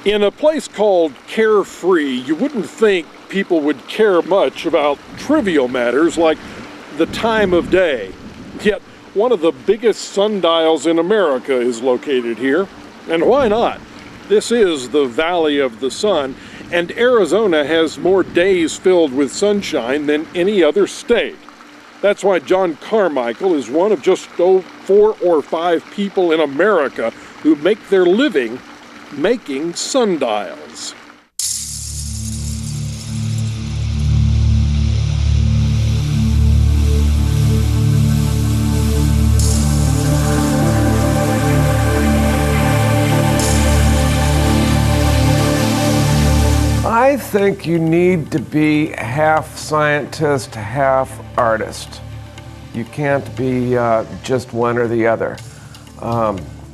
In a place called Carefree, you wouldn't think people would care much about trivial matters like the time of day. Yet, one of the biggest sundials in America is located here. And why not? This is the Valley of the Sun, and Arizona has more days filled with sunshine than any other state. That's why John Carmichael is one of just 4 or 5 people in America who make their living making sundials. I think you need to be half scientist, half artist. You can't be just one or the other.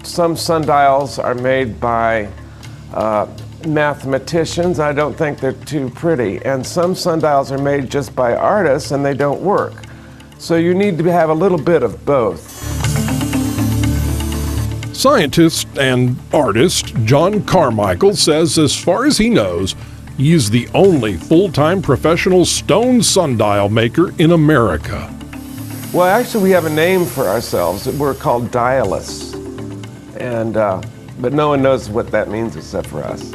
Some sundials are made by mathematicians. I don't think they're too pretty. And some sundials are made just by artists and they don't work. So you need to have a little bit of both. Scientist and artist John Carmichael says as far as he knows, he's the only full-time professional stone sundial maker in America. Well, actually, we have a name for ourselves. We're called dialists. But no one knows what that means except for us.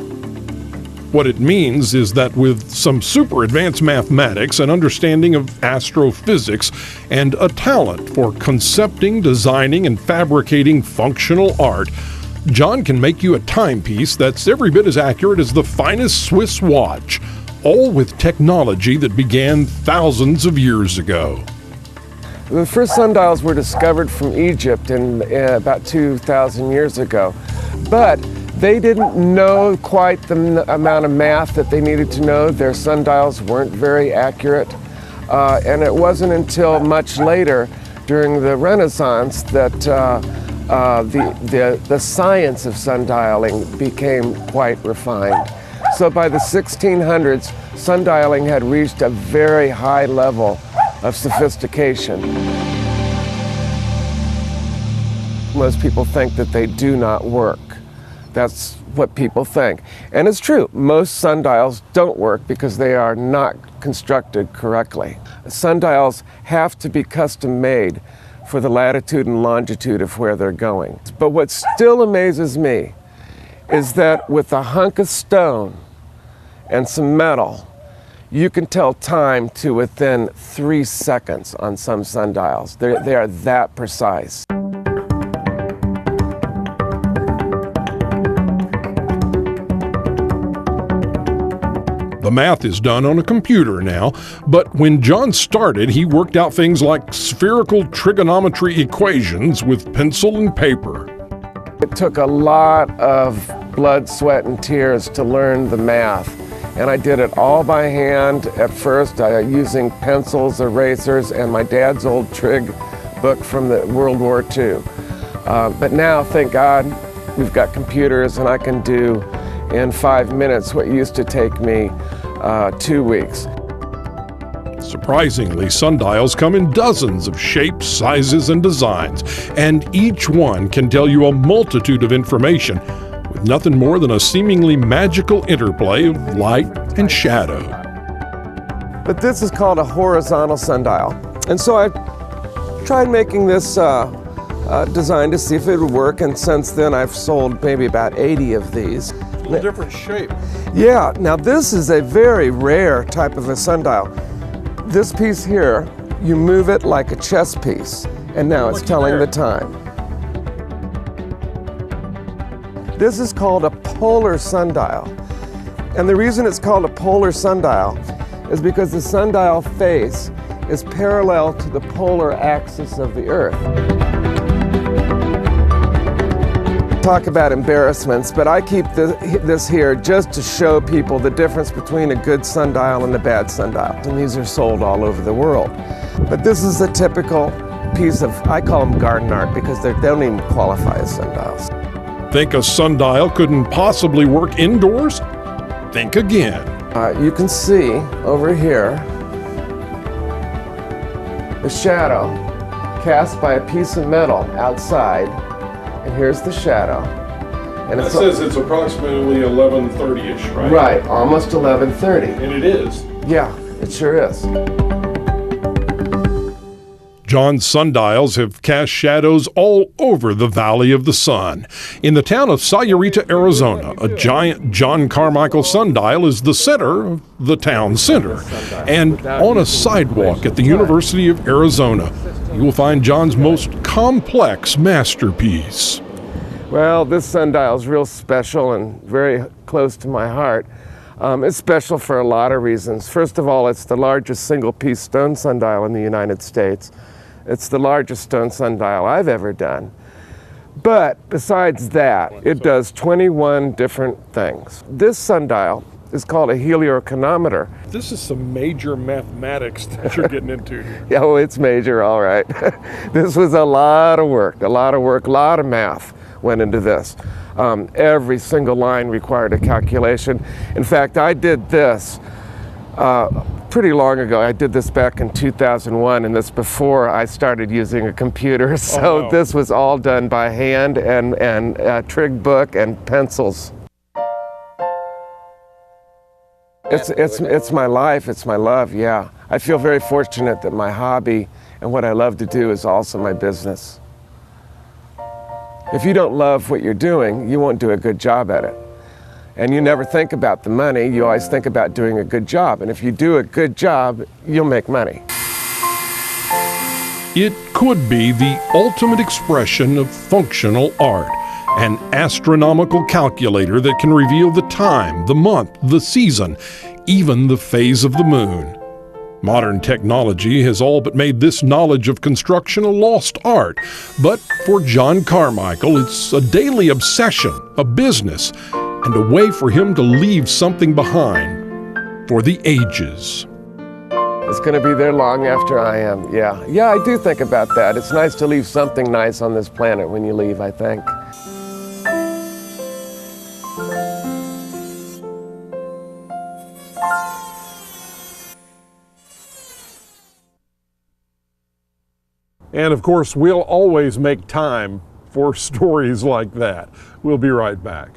What it means is that with some super advanced mathematics, an understanding of astrophysics, and a talent for concepting, designing, and fabricating functional art, John can make you a timepiece that's every bit as accurate as the finest Swiss watch, all with technology that began thousands of years ago. The first sundials were discovered from Egypt about 2,000 years ago, but they didn't know quite the amount of math that they needed to know. Their sundials weren't very accurate, and it wasn't until much later, during the Renaissance, that the science of sundialing became quite refined. So by the 1600s, sundialing had reached a very high level of sophistication. Most people think that they do not work. That's what people think. And it's true, most sundials don't work because they are not constructed correctly. Sundials have to be custom made for the latitude and longitude of where they're going. But what still amazes me is that with a hunk of stone and some metal, you can tell time to within 3 seconds on some sundials. They are that precise. The math is done on a computer now, but when John started, he worked out things like spherical trigonometry equations with pencil and paper. It took a lot of blood, sweat, and tears to learn the math. And I did it all by hand at first, using pencils, erasers, and my dad's old trig book from the World War II. But now, thank God, we've got computers and I can do in 5 minutes what used to take me 2 weeks. Surprisingly, sundials come in dozens of shapes, sizes, and designs, and each one can tell you a multitude of information with nothing more than a seemingly magical interplay of light and shadow. But this is called a horizontal sundial. And so I tried making this design to see if it would work, and since then I've sold maybe about 80 of these. A different shape. Yeah, now this is a very rare type of a sundial. This piece here, you move it like a chess piece, and now it's telling the time. This is called a polar sundial. And the reason it's called a polar sundial is because the sundial face is parallel to the polar axis of the Earth. Talk about embarrassments, but I keep this here just to show people the difference between a good sundial and a bad sundial. And these are sold all over the world. But this is a typical piece of, I call them garden art because they don't even qualify as sundials. Think a sundial couldn't possibly work indoors? Think again. You can see over here the shadow cast by a piece of metal outside, and here's the shadow. And it says it's approximately 11:30-ish, right? Right, almost 11:30. And it is. Yeah, it sure is. John's sundials have cast shadows all over the Valley of the Sun. In the town of Sayurita, Arizona, a giant John Carmichael sundial is the center of the town center. And on a sidewalk at the University of Arizona, you will find John's most complex masterpiece. Well, this sundial is real special and very close to my heart. It's special for a lot of reasons. First of all, it's the largest single-piece stone sundial in the United States. It's the largest stone sundial I've ever done. But besides that, it does 21 different things. This sundial is called a heliochronometer. This is some major mathematics that you're getting into. Yeah, well, it's major, all right. This was a lot of work, a lot of math went into this. Every single line required a calculation. In fact, I did this pretty long ago. I did this back in 2001, and this before I started using a computer. So wow. This was all done by hand and trig book and pencils. It's my life, it's my love, yeah. I feel very fortunate that my hobby and what I love to do is also my business. If you don't love what you're doing, you won't do a good job at it. And you never think about the money, you always think about doing a good job. And if you do a good job, you'll make money. It could be the ultimate expression of functional art, an astronomical calculator that can reveal the time, the month, the season, even the phase of the moon. Modern technology has all but made this knowledge of construction a lost art. But for John Carmichael, it's a daily obsession, a business, and a way for him to leave something behind for the ages. It's going to be there long after I am, yeah. Yeah, I do think about that. It's nice to leave something nice on this planet when you leave, I think. And of course, we'll always make time for stories like that. We'll be right back.